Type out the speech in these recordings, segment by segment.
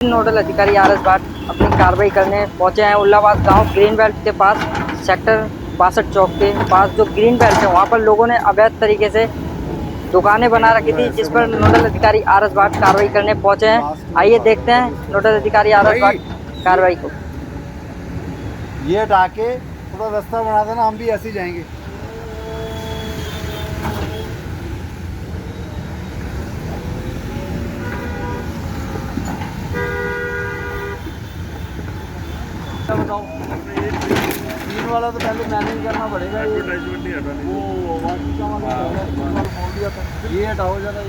Nodal अधिकारी R S भाट अपनी कार्रवाई करने पहुंचे हैं उल्लाबाद गांव ग्रीन बेल्ट के पास सेक्टर 62 चौक के पास जो ग्रीन बेल्ट है वहां पर लोगों ने अवैध तरीके से दुकानें बना रखी थी, जिस पर नोडल अधिकारी आर एस भाट कार्रवाई करने पहुंचे हैं। आइए देखते हैं नोडल अधिकारी आर एस भाट कार्रवाई को। ये हटा के थोड़ा रास्ता बना देना, हम भी ऐसे ही जाएंगे। बताओ, 3 वाला तो पहले मैनेज करना पड़ेगा। वो बाकी का वाला खोल दिया था। ये हटाओ ज़रा,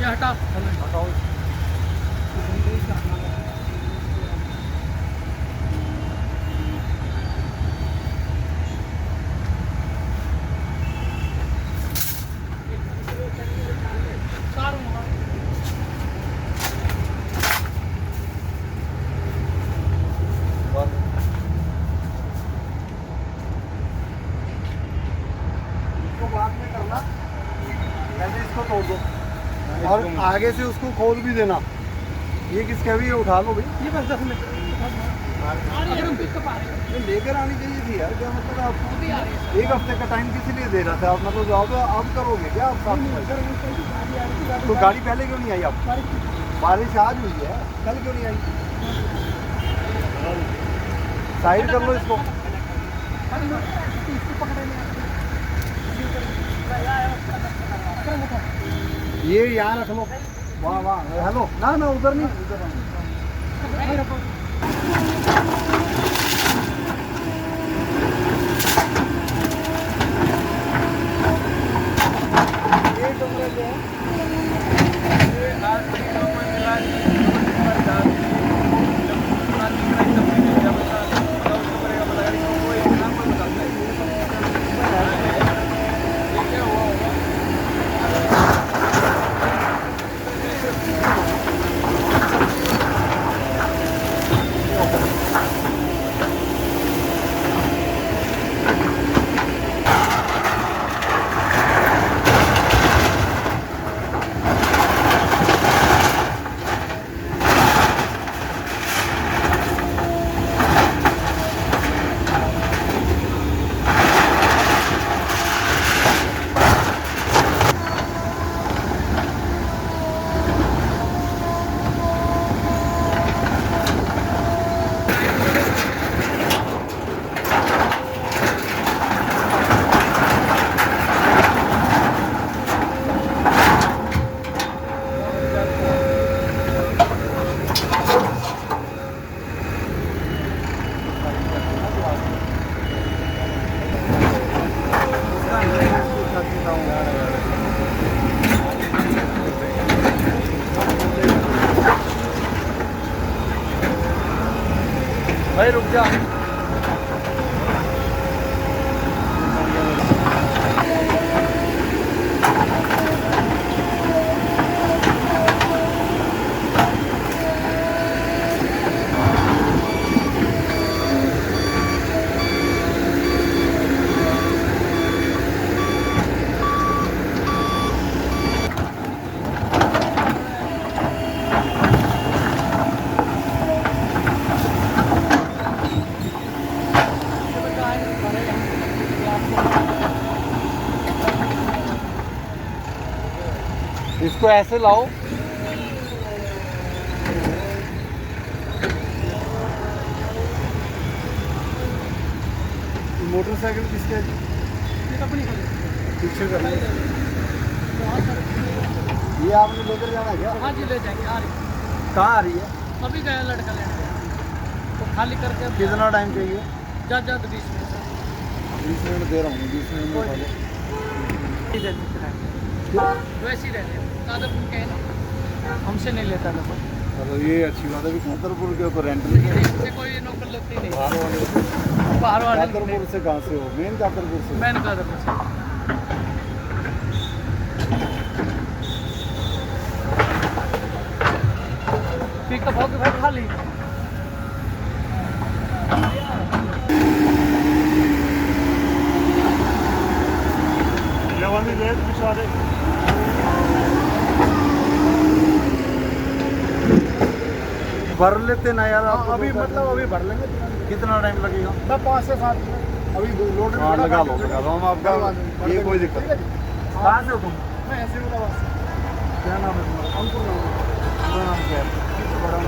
ये हटाओ। बाद में करना, पहले इसको तोड़ दो और आगे से उसको खोल भी देना। ये किसका भी, ये उठा लो भाई। ये बस 10 मिनट लेकर आनी चाहिए थी यार। क्या मतलब आपको 1 हफ्ते का टाइम किस लिए दे रहा था? आप मतलब जॉब अब करोगे क्या आप? साफ तो गाड़ी पहले क्यों नहीं आई? आप बारिश आज हुई है, कल क्यों नहीं आई? साइड कर लो इसको। ये यहाँ रख लो। वाह वाह, हेलो ना ना, उधर नहीं, उधर नहीं। ये कमरे जो भाई रुक जा। इसको ऐसे लाओ। मोटरसाइकिल किसका है? पीछे कर। ये आपने लेकर जाना है क्या? हाँ जी, ले जाएंगे। आ रही कहाँ आ रही है? अभी गया लड़का लेने, तो खाली करके। कितना टाइम चाहिए? जा 20 मिनट। 20 मिनट दे रहा हूँ, 20 मिनट में खा वैसे ही रहते कादरपुर के हमसे नहीं लेता लोग। लो। ये अच्छी बात है कि कादरपुर के ऊपर रेंट से कोई नौकर लगते नहीं। बाहर वाले कादरपुर से कहाँ से हो? मेन कादरपुर से। मैंने कादरपुर से। पिकअप होके भाई खाली। भर लेते ना यार आप। अभी मतलब अभी भर लेंगे तुरंत। कितना टाइम लगेगा? मैं 5 से 7 अभी लोड हाँ लगा लो हम आपका, ये कोई दिक्कत नहीं। कहाँ से हो तुम? मैं ऐसे ही बोला बस। क्या नाम है तुम्हारा? अंकुर नाम है। पूरा नाम क्या है?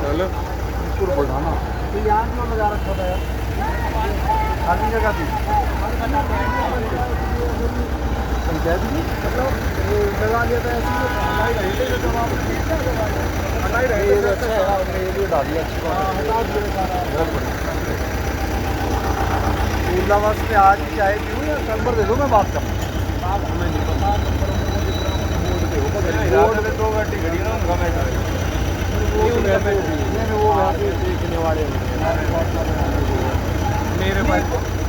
हेलो अंकुर बढ़ाना। तो यहाँ क्यों लगा रखा था यार? खाली जगह थी पंचायत की? मतलब लगा दिया था ऐसे ही हटाई रहे थे जब आप हटाई रहे ये थे। अच्छा है, आपने ये भी हटा दिया, अच्छी बात है। हटा दिया सारा। बहुत बढ़िया। उल्लावास में आज ही चाय पीऊँ या नंबर दे दो, मैं बात करूँ। बात हमें नहीं पता, नंबर हमको दिख रहा है। रोड पे 2 गाड़ी खड़ी है ना, उनका मैं वो वैसे देखने वाले मेरे भाई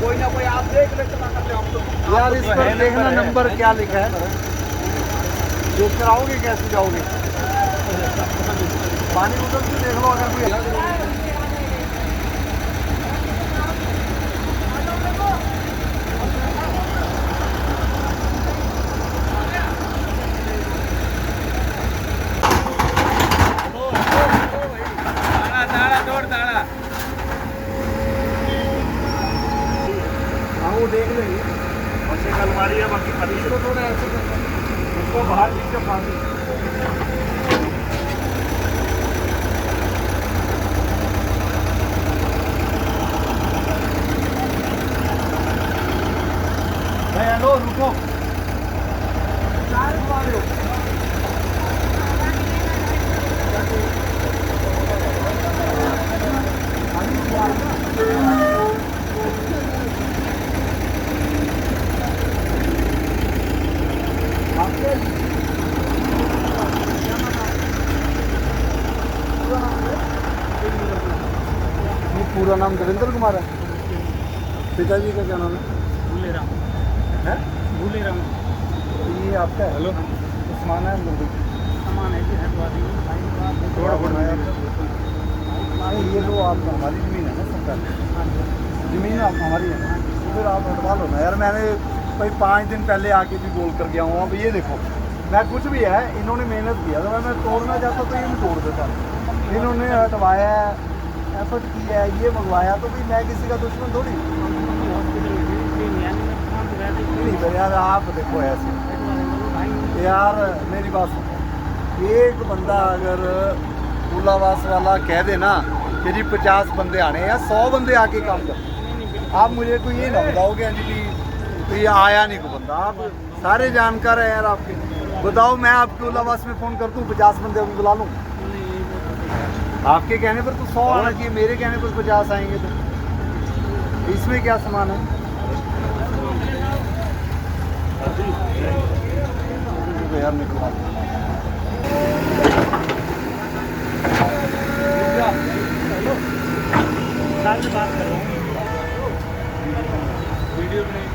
कोई ना कोई आप देख ले चला करते हम तो। यार इस पर देखना नंबर क्या लिखा है, देख कर आओगे कैसे जाओगे? पानी उधर से देख लो अगर कोई। हाँ वो देख लेंगे। अच्छे अलमारी है बाकी खाली इसको थोड़ा ऐसे करना, उसको बाहर खींच के फांसी। भाई हेलो रुको, चाय बना रहे हो? पूरा नाम देवेंद्र कुमार है। पिताजी का क्या नाम है? भूले राम है? भूले राम ये आपका है? हेलो उस्मान है अंदर भी। सामान है जी हटवा दी थोड़ा बनाया नहीं, ये तो आपका हमारी ज़मीन है ना सरकार, ज़मीन आप हमारी है ना, तो फिर आप हटवा लो ना यार। मैंने भाई 5 दिन पहले आके भी बोल कर गया हूँ। अब ये देखो, मैं कुछ भी है, इन्होंने मेहनत किया, अगर मैं तोड़ना चाहता तो ये भी तोड़ देता। इन्होंने हटवाया, एफर्ट किया है, ये मंगवाया, तो भाई मैं किसी का दुश्मन थोड़ी। नहीं भाई यार आप देखो ऐसे यार, मेरी बात सुनो। एक बंदा अगर उल्लावास वाला कह दे ना कि जी 50 बंदे आने या 100 बंदे आके काम कर, आप मुझे कोई ये ना बताओगे हाँ जी कि ये आया नहीं कोई बंदा। आप सारे जानकार है यार आपके, बताओ मैं आपके उल्लावास में फ़ोन कर दूँ 50 बंदे अभी बुला लूँ? आपके कहने पर तो 100 आना चाहिए, मेरे कहने पर 50 आएंगे, तो इसमें क्या सामान है? यार निकलवा साल से बात कर रहा हूँ वीडियो में।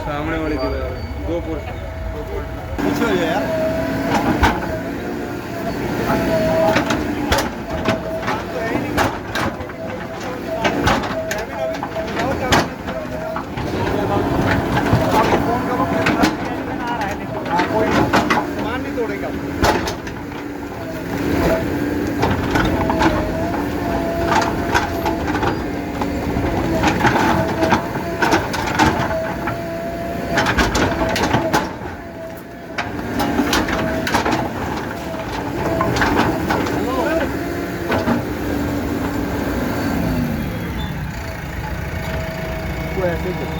सामने वाली दीवार 2 पोर्शन पीछे हो जाए यार। फोन करो, हाँ कोई सामान नहीं तोड़ेगा। वो ऐसे ही करो।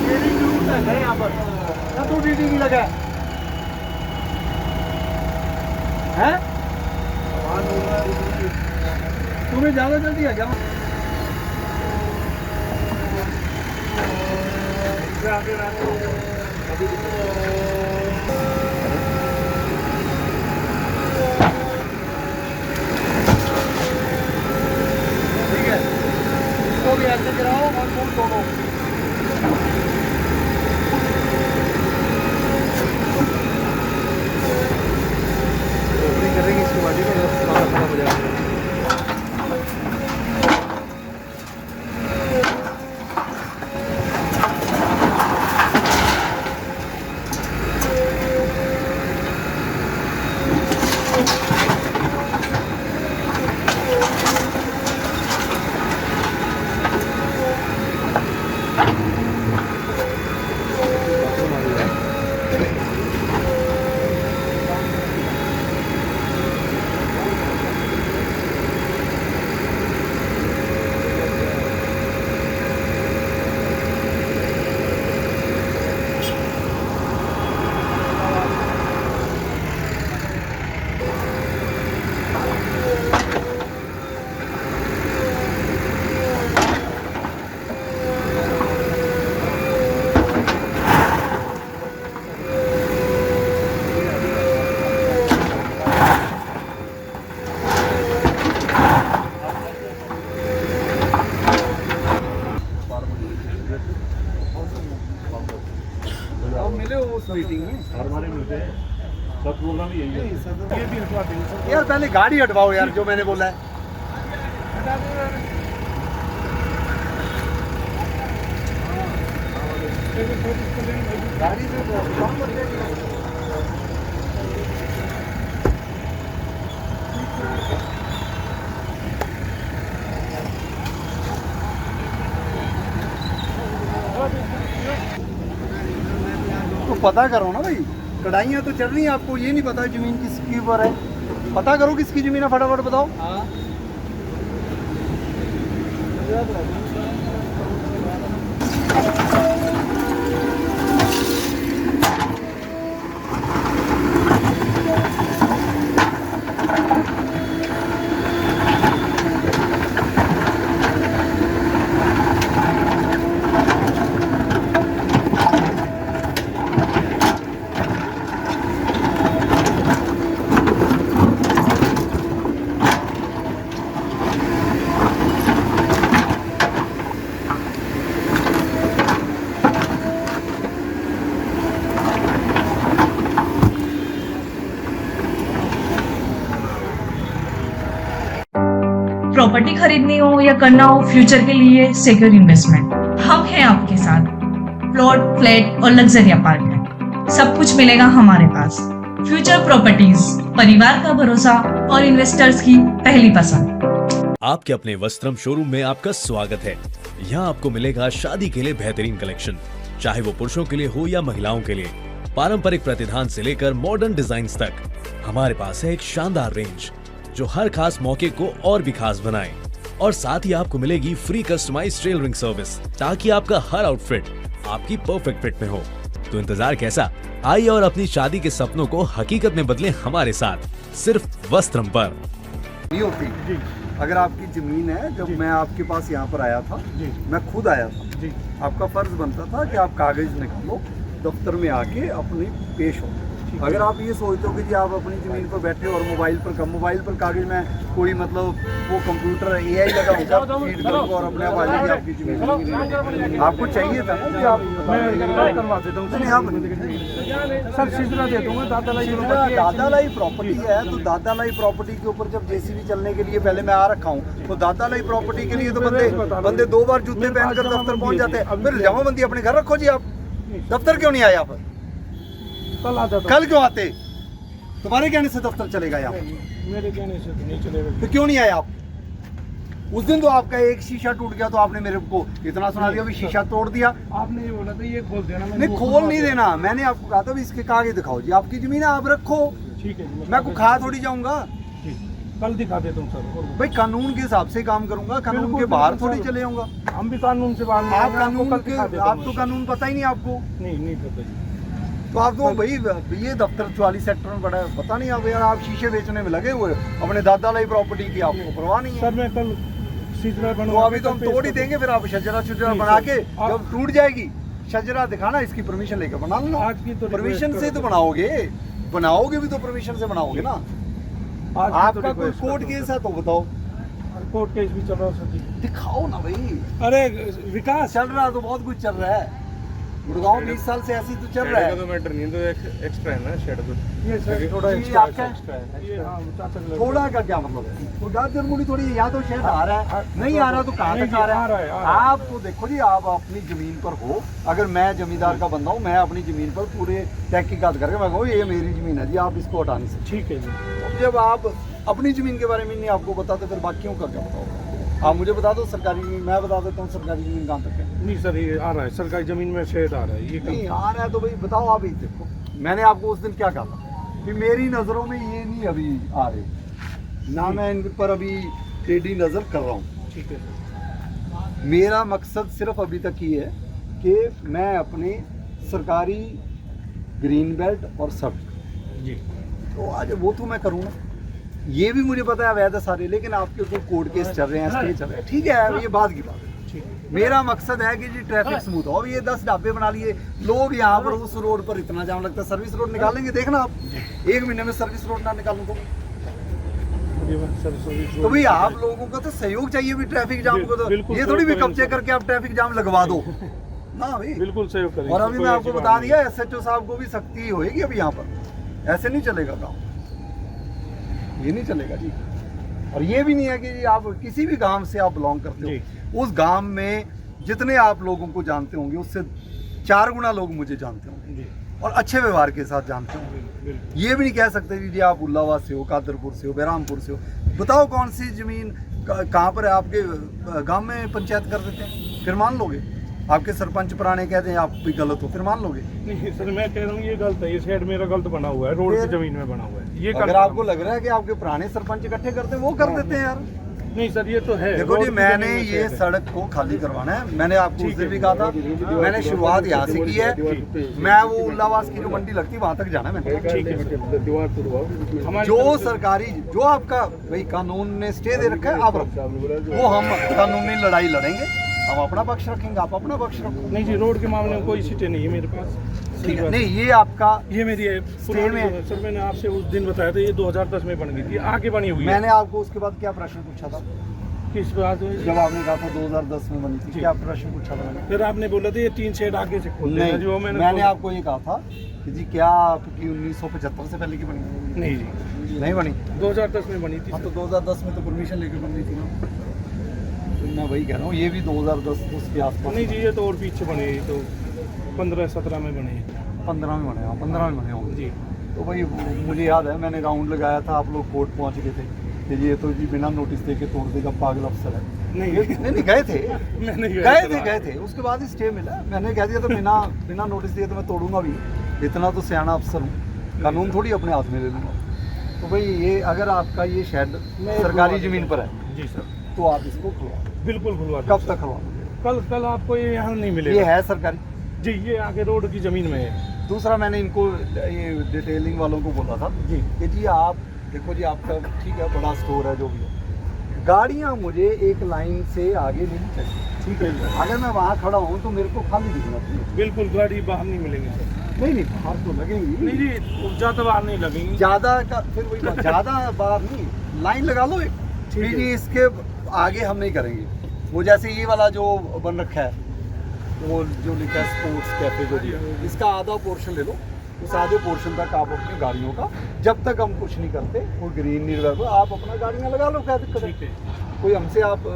मेरी जरूरत है यहाँ पर, क्या तू ड्यूटी नहीं लगा है? तुम्हें ज़्यादा जल्दी आ जाओ। ठीक है, इसको भी ऐसे गिराओ और फूल तोड़ो। ओपनिंग करेंगे इसके बाद, ठीक है, जब सारा खराब हो जाएगा। मीटिंग में हमारे मिलते हैं, सब प्रोग्राम यही है। ये भी हटवा देंगे यार, पहले गाड़ी हटवाओ यार, जो मैंने बोला है। गाड़ी से कम कर देंगे। तो पता करो ना भाई, कढ़ाइयाँ तो चल रही हैं, आपको ये नहीं पता जमीन किसकी ऊपर है। पता करो किसकी जमीन है, फटाफट बताओ। प्रॉपर्टी खरीदनी हो या करना हो फ्यूचर के लिए सिक्योर इन्वेस्टमेंट, हम हैं आपके साथ। प्लॉट, फ्लैट और लग्जरी अपार्टमेंट सब कुछ मिलेगा हमारे पास। फ्यूचर प्रॉपर्टीज, परिवार का भरोसा और इन्वेस्टर्स की पहली पसंद। आपके अपने वस्त्रम शोरूम में आपका स्वागत है। यहाँ आपको मिलेगा शादी के लिए बेहतरीन कलेक्शन, चाहे वो पुरुषों के लिए हो या महिलाओं के लिए। पारंपरिक प्रतिधान से लेकर मॉडर्न डिजाइन तक हमारे पास है एक शानदार रेंज जो हर खास मौके को और भी खास बनाए। और साथ ही आपको मिलेगी फ्री कस्टमाइज्ड टेलरिंग सर्विस, ताकि आपका हर आउटफिट आपकी परफेक्ट फिट में हो। तो इंतजार कैसा, आइए और अपनी शादी के सपनों को हकीकत में बदलें हमारे साथ, सिर्फ वस्त्रम पर। नहीं होती अगर आपकी जमीन है, जब मैं आपके पास यहाँ पर आया था, मैं खुद आया था, आपका फर्ज बनता था कि आप कागज निकालो, दफ्तर में आके अपने पेश हो। अगर आप ये सोचते हो कि जी आप अपनी ज़मीन पर बैठे हो और मोबाइल पर कागज में कोई मतलब वो कंप्यूटर AI लगा होगा, फीड करूँगा और अपने आप आ जाएगी आपकी ज़मीन। आपको चाहिए था ना कि आप करवा देता हूँ। नहीं, आप सर सिलसिला दे दूँगा। दादालाई प्रॉपर्टी है, तो दादालाई प्रॉपर्टी के ऊपर जब JCB चलने के लिए पहले मैं आ रखा हूँ, तो दादालाई प्रॉपर्टी के लिए तो बंदे 2 बार जूते पहनकर दफ्तर पहुँच जाते हैं। फिर जमाबंदी अपने घर रखो जी, आप दफ्तर क्यों नहीं आए? आप कल क्यों आते? तुम्हारे कहने से दफ्तर चलेगा यहाँ? मेरे कहने से तो नहीं चलेगा। तो क्यों नहीं आए आप? उस दिन तो आपका एक शीशा टूट गया, तो आपने मेरे को इतना सुना दिया भी शीशा तोड़ दिया। आपने ये बोला था ये खोल देना। नहीं, खोल नहीं देना। मैंने आपको कहा था भी इसके कागज दिखाओ जी, आपकी जमीन है, आप रखो। ठीक है, मैं को खा थोड़ी जाऊंगा। कल दिखा देता हूँ सर। भाई कानून के हिसाब से काम करूंगा, कानून के बाहर थोड़ी चले जाऊंगा। हम भी कानून से बाहर। आप कानून के, आप तो कानून पता ही नहीं आपको। नहीं पता जी। तो आप तो भाई ये दफ्तर 44 सेक्टर में बड़ा पता नहीं। आप यार आप शीशे बेचने में लगे हुए, अपने दादालाई प्रॉपर्टी की आपको परवाह नहीं है। सर मैं कल सिजरा तो अभी तो हम तोड़ ही देंगे, फिर आप शजरा बना के जब टूट जाएगी शजरा दिखाना, इसकी परमिशन लेकर बना लो। आज की तो परमिशन request से तो करो। बनाओगे भी तो परमिशन से बनाओगे ना। आज की आपका तो कोई request कोर्ट करो। केस है तो बताओ, कोर्ट केस भी चल रहा है सर जी। दिखाओ ना भाई। अरे विकास चल रहा है तो बहुत कुछ चल रहा है। गुड़गांव 20 साल से ऐसे ही तो चल रहा है। मैटर नहीं तो एक्स्ट्रा है ना शेड तो ये सर थोड़ा ये एक्स्ट्रा आपका है। ये हाँ चाचा के लड़के। थोड़ा का क्या मतलब है? तो डर जरूरी थोड़ी है, या तो शहर आ रहा है, नहीं आ रहा तो कहाँ नहीं तक जी, आ रहा आ रहा है? है, आ रहा है। आप तो देखो जी, आप अपनी जमीन पर हो। अगर मैं जमींदार का बंदा हूँ, मैं अपनी जमीन पर पूरे तहकीकात करके मैं कहूँ ये मेरी जमीन है जी, आप इसको हटा नहीं सकते। ठीक है जी। अब जब आप अपनी जमीन के बारे में नहीं आपको बताते, फिर बाकियों का क्या बताओ? आप मुझे बता दो सरकारी जमीन, मैं बता देता हूँ सरकारी जमीन कहाँ तक है। नहीं सर ये आ रहा है, सरकारी जमीन में शेड आ रहा है। ये नहीं आ रहा है तो भाई बताओ। आप ही देखो, मैंने आपको उस दिन क्या कहा था कि मेरी नज़रों में ये नहीं अभी आ रहे ना, मैं इन पर अभी टेढ़ी नज़र कर रहा हूँ। ठीक है सर। मेरा मकसद सिर्फ अभी तक ये है कि मैं अपने सरकारी ग्रीन बेल्ट और सड़क, जी तो आज वो तो मैं करूँ ना। ये भी मुझे पता है अवैध है सारे, लेकिन आपके ऊपर कोर्ट केस चल रहे हैं, स्टे चल रहे हैं, ठीक है, ये बात की बात है। ठीक है। मेरा मकसद है कि जी ट्रैफिक स्मूथ हो। अब ये 10 ढाबे बना लिए लोग, यहाँ पर उस रोड पर इतना जाम लगता है, सर्विस रोड निकालेंगे। देखना आप 1 महीने में सर्विस रोड ना निकालूं तो भाई आप लोगों का तो सहयोग चाहिए भी ट्रैफिक जाम को। तो बिल्कुल ये थोड़ी भी सहयोग कब्जे करके आप ट्रैफिक जाम लगवा दो ना भाई। बिल्कुल सहयोग करेंगे। और अभी कोई मैं ऐसी आपको बात बता नहीं दिया, SHO साहब को भी सख्ती होएगी अभी यहाँ पर। ऐसे नहीं चलेगा काम, ये नहीं चलेगा जी। और ये भी नहीं है कि आप किसी भी गांव से आप बिलोंग करते हो, उस गांव में जितने आप लोगों को जानते होंगे उससे 4 गुना लोग मुझे जानते होंगे जी। और अच्छे व्यवहार के साथ जानते होंगे। बिल्कुल। ये भी नहीं कह सकते जी आप उल्लाबाद से हो, कादरपुर से हो, बहरामपुर से हो। बताओ कौन सी जमीन कहाँ पर है आपके गांव में पंचायत कर देते हैं, फिर मान लोगे? आपके सरपंच पुराने कहते हैं आप भी गलत हो, फिर मान लोगे? नहीं सर मैं कह रहा हूँ ये गलत है, ये शेड मेरा गलत बना हुआ है, रोड की फिर- जमीन में बना हुआ है। ये अगर गलत आपको लग रहा है कि आपके पुराने सरपंच इकट्ठे करते हैं, वो कर देते हैं यार। नहीं सर ये तो है। देखो रोड जी, की मैंने जमीन में ये शेड है। सड़क को खाली करवाना है। मैंने आपको उस ठीक दिन है। भी कहा था, मैंने शुरुआत यहाँ से की है। मैं वो उल्लावास की जो मंडी लगती है वहाँ तक जाना है मैंने। ठीक है सर। हमारी जो तरफ से- सरकारी, जो आपका भाई कानून ने स्टे दे रखा है, आप रखो, वो हम कानूनी लड़ाई लड़ेंगे। हम अपना पक्ष रखेंगे, आप अपना पक्ष रखो। नहीं जी रोड के मामले में कोई सीटें नहीं है मेरे पास। ठीक है, नहीं ये आपका, ये मेरी है Same है। पुरानी। सर मैंने आपसे उस दिन बताया था ये 2010 में बन गई थी, आगे बनी हुई है। मैंने आपको उसके बाद क्या प्रश्न पूछा था किस बात हुई? जब आपने कहा था 2010 में बनी थी? जी। क्या प्रश्न पूछा था मैंने? फिर आपने बोला था ये 3 शेड आगे से खोल देना, नहीं, जो मैंने आपको ये कहा था कि जी क्या आपकी 1975 से पहले की बनी? नहीं जी नहीं बनी। 2010 में बनी थी। हाँ तो 2010 में तो परमिशन लेके बन रही थी ना। तो मैं वही कह रहा हूँ, ये भी 2010 के आसपास। नहीं जी ये तो और पीछे बने, ये तो 15-17 में बने। 15 में बने, हाँ 15 में बने होंगे। जी तो भाई मुझे याद है मैंने राउंड लगाया था, आप लोग कोर्ट पहुँच गए थे कि ये तो जी बिना नोटिस दे के तोड़ देगा, पागल अफसर है। नहीं नहीं गए थे, मैंने गए थे। उसके बाद ही स्टे मिला। मैंने कह दिया तो बिना नोटिस दिए तो मैं तोड़ूंगा भी। इतना तो सियाना अफसर हूँ, कानून थोड़ी अपने हाथ में ले लूँगा। तो भाई ये अगर आपका ये शेड सरकारी ज़मीन पर है जी सर तो आप इसको खुलवा, बिल्कुल खुलवा कब तक खुलवा? कल आपको ये यहाँ नहीं ये मिलेगा। है सरकारी। जी ये आगे रोड की जमीन में है। दूसरा मैंने इनको ये डिटेलिंग वालों को बोला था जी कि जी आप देखो जी, आपका ठीक है बड़ा स्टोर है जो भी है, गाड़ियाँ मुझे एक लाइन से आगे नहीं चाहिए। ठीक है जी अगर मैं वहाँ खड़ा हूँ तो मेरे को खाली दिखना चाहिए। बिल्कुल गाड़ी बाहर नहीं मिलेगी सर। नहीं बाहर तो लगेंगी। नहीं जी ज़्यादा बाहर नहीं लगेंगी। ज्यादा का फिर वही बात, ज्यादा बार नहीं, लाइन लगा लो एक। ठीक है। जी इसके आगे हम नहीं करेंगे। वो जैसे ये वाला जो बन रखा है, वो जो लिखा है स्पोर्ट्स कैफे जो भी है, इसका आधा पोर्शन ले लो। उस आधे पोर्शन तक आप अपनी गाड़ियों का, जब तक हम कुछ नहीं करते, वो ग्रीन नहीं लगा, आप अपना गाड़ियाँ लगा लो, क्या दिक्कत है? ठीक है कोई हमसे आप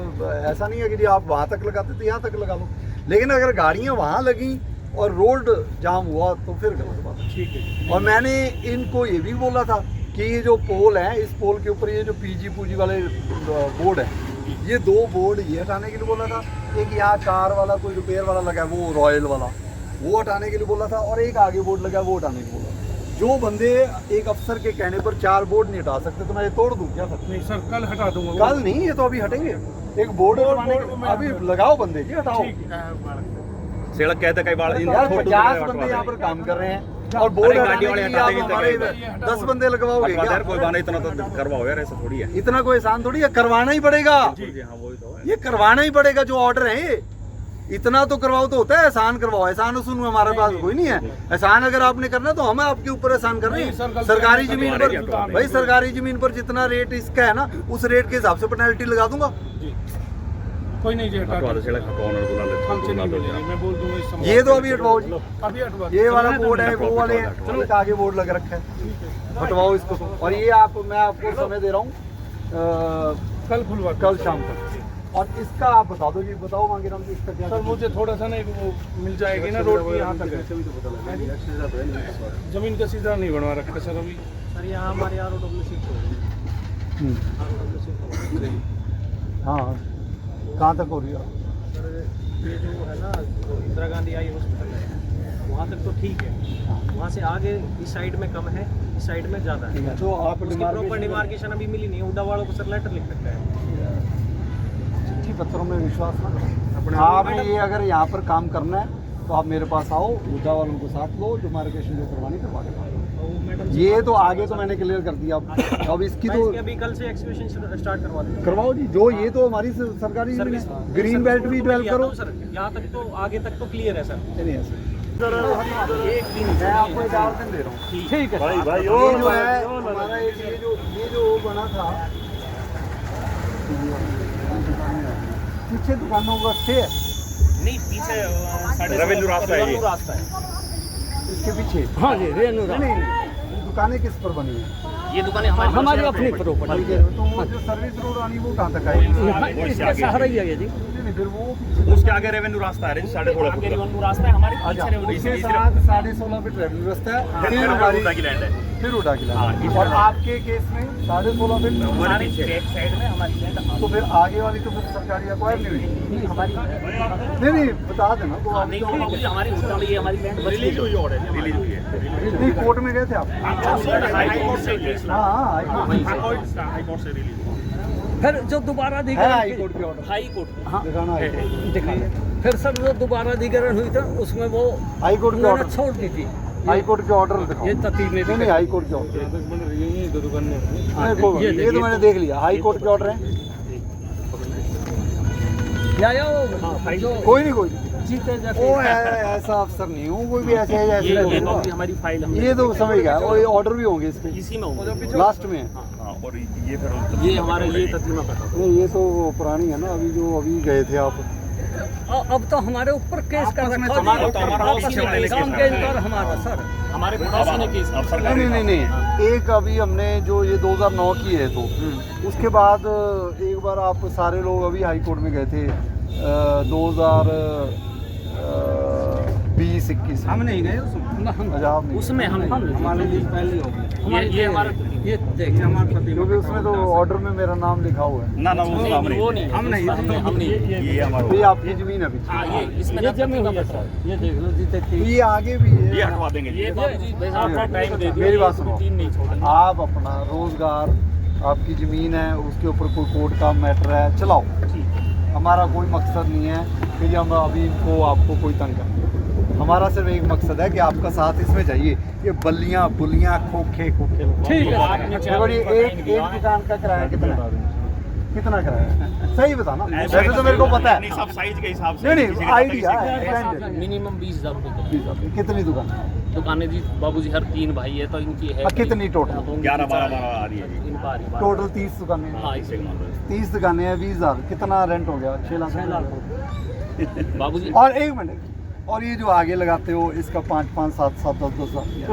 ऐसा नहीं है कि जी आप वहाँ तक लगाते तो यहाँ तक लगा लो। लेकिन अगर गाड़ियाँ वहाँ लगी और रोड जाम हुआ तो फिर गलत बात है। ठीक है। और मैंने इनको ये भी बोला था कि ये जो पोल है, इस पोल के ऊपर ये जो पीजी पूजी वाले बोर्ड है, ये 2 बोर्ड ये हटाने के लिए बोला था। एक यहाँ कार वाला कोई रिपेयर वाला लगा है, वो रॉयल वाला, वो हटाने के लिए बोला था। और एक आगे बोर्ड लगा है, वो हटाने के लिए बोला। जो बंदे एक अफसर के कहने पर 4 बोर्ड नहीं हटा सकते तो मैं ये तोड़ दूँ क्या सर? नहीं सर कल हटा दूंगा। कल नहीं, ये तो अभी हटेंगे। एक बोर्ड अभी लगाओ बंदे जी, हटाओ। ठीक है। सड़क कहते कई बार यार 50 बंदे यहाँ पर काम कर रहे हैं और बोर्ड हटाने के लिए आप हमारे 10 बंदे लगवाओगे क्या? कोई बात इतना तो करवाओ यार, ऐसा थोड़ी है। इतना कोई आसान थोड़ी है, करवाना ही पड़ेगा। हाँ वही तो है। ये करवाना ही पड़ेगा, जो ऑर्डर है ये इतना तो करवाओ तो होता है, एहसान करवाओ। एहसान सुन हमारे पास कोई नहीं है। एहसान अगर आपने करना है तो हम आपके ऊपर एहसान कर रहे हैं। सरकारी जमीन पर भाई, सरकारी जमीन पर जितना रेट इसका है ना, उस रेट के हिसाब से पेनल्टी लगा दूंगा। कोई नहीं जी हटा हटवा दो सड़क, हटवाओ और बुला ले, हमसे नहीं मिलेगी, मैं बोल दूंगा इस समय। ये तो अभी हटवाओ जी, अभी हटवा ये वाला बोर्ड है, वो वाले एक आगे बोर्ड लग रखा है, हटवाओ इसको। और ये मैं आपको समय दे रहा हूँ कल खुलवा कल शाम तक। और इसका आप बता दो जी, बताओ मांगे राम जी इसका क्या। सर मुझे थोड़ा सा नहीं वो मिल जाएगी ना रोड की यहाँ तक है। जमीन का सीधा नहीं बनवा रखा सर अभी। सर यहाँ हमारे यहाँ शिफ्ट हो रही है। हाँ, कहाँ तक हो रही है? सर ये जो है ना इंदिरा गांधी आई हॉस्पिटल है, वहाँ तक तो ठीक है, वहाँ से आगे इस साइड में कम है, इस साइड में ज़्यादा है। तो आप उसकी प्रॉपर डिमार्केशन अभी मिली नहीं है। उड़ा वालों को सर लेटर लिख सकता है। चिट्ठी पत्रों में विश्वास ना करें। आपने ये अगर यहाँ पर काम करना है तो आप मेरे पास आओ, उड़ा वालों को साथ लो, डिमार्केशन जो करवानी करवा के। ये तो आगे तो मैंने क्लियर कर दिया। अब इसकी तो अभी कल से एक्सक्यूशन स्टार्ट करवा दें। करवाओ जी। जो ये तो हमारी सरकारी ग्रीन बेल्ट भी डेवलप करो सर। यहाँ तक तो आगे तक तो क्लियर है सर। नहीं है सर। एक दिन मैं आपको 4 दिन दे रहा हूँ। ठीक है भाई ये जो है हमारा ये जो बना था, पीछे दुकानों को अच्छे है, नहीं पीछे रेवेन्यू रास्ता है ये। रास्ता है इसके पीछे। हाँ जी रेनू नहीं, दुकानें किस पर बनी है? ये दुकानें हमारी अपनी प्रॉपर्टी है। तो वो जो सर्विस रोड आनी वो कहाँ तक आएगी? इसका सहारा ही है जी। नहीं, फिर वो उसके आगे रेवेन्यू रास्ता है 16.5 फुट का। रास्ता है हमारे अच्छा, पीछे उसके साथ 16.5 फीट रेवेन्यू रास्ता है, फिर हमारी की लैंड है। फिर उठा के हाँ, लाना। और आपके केस में 16.5 फीट हमारे बैक साइड में हमारी लैंड तो फिर आगे वाली तो फिर सरकारी एक्वायर नहीं हुई। हमारी नहीं बता देना तो आप। नहीं होगी हमारी होटल, ये हमारी लैंड बची रिलीज हुई ऑर्डर, रिलीज हुई है। नहीं, कोर्ट में गए थे आप? हाई कोर्ट से केस हाँ हाई हाई कोर्ट से रिलीज हुआ। फिर जो दोबारा है हाई कोर्ट के ऑर्डर। हाई कोर्ट दिखाना है। दिखाया, फिर सर जो दोबारा अधिग्रहण हुई था उसमें वो हाई कोर्ट के उन्होंने ऑर्डर, छोड़ दी थी। हाई कोर्ट के ऑर्डर दिखाओ। ये ततीब ने नहीं हाई कोर्ट के ऑर्डर। यही दो दुकान में ये तो मैंने देख लिया, हाई कोर्ट के ऑर्डर है। कोई नहीं जीते वो ऐसा अफसर नहीं हूँ, कोई भी ऐसे है जैसे ये हमारी फाइल हम ये तो समझ गया। और ऑर्डर भी होंगे इस पे, इसी में होगा। लास्ट में है। हाँ, और ये फिर ये हमारे ये ततीमा पता। नहीं ये तो पुरानी है ना, अभी जो अभी गए थे आप। अब तो हमारे ऊपर केस कर रखा हमारा तो हमारा ऑफिस वाले ने केस कर रखा है। हमारा सर हमारे पड़ोसी ने केस अब सरकार नहीं एक अभी हमने जो ये 2009 की है, तो उसके बाद एक बार आप सारे लोग अभी हाई कोर्ट में गए थे 2020-21 हम नहीं गए उसमें। पंजाब में उसमें हम हमारे लिए पहले हो गए। ये हमारा ये देखिए हमारा पति, क्योंकि उसमें तो ऑर्डर में मेरा नाम लिखा हुआ है। ना वो काम नहीं, वो नहीं, हम नहीं ये हमारा तो ये आपकी जमीन है अभी। हाँ, ये इसमें जमीन हुई है सर। ये देख लो जीते तो ये आगे भी है। ये हटवा देंगे। ये बाबूजी भाई साहब का टाइम दे दिया। मेरी बात सुनो, तीन नहीं छोड़ेंगे। आप अपना रोजगार, आपकी जमीन है, उसके ऊपर कोई कोर्ट का मैटर है, चलाओ। हमारा कोई मकसद नहीं है कि हम अभी इनको आपको कोई तंग करें। हमारा सिर्फ एक मकसद है कि आपका साथ इसमें चाहिए। ये बल्लियाँ बुलियाँ खोखे ठीक है। देखो जी, एक दुकान का किराया कितना किराया सही बताना। वैसे तो मेरे को पता है, सब साइज के हिसाब से। नहीं आइडिया है। मिनिमम 20,000 रुपये। कितनी दुकान? दुकानें जी बाबूजी हर 3 भाई है तो इनकी है कितनी टोटल? 11-12 आ रही है जी। इनका आ रही है। टोटल 30 दुकानें हैं। हाँ इसे 30 दुकानें हैं, 20,000। कितना रेंट हो गया? 6 लाख। बाबूजी और एक मिनट, और ये जो आगे लगाते हो इसका 5-5, 7-7, 10-10,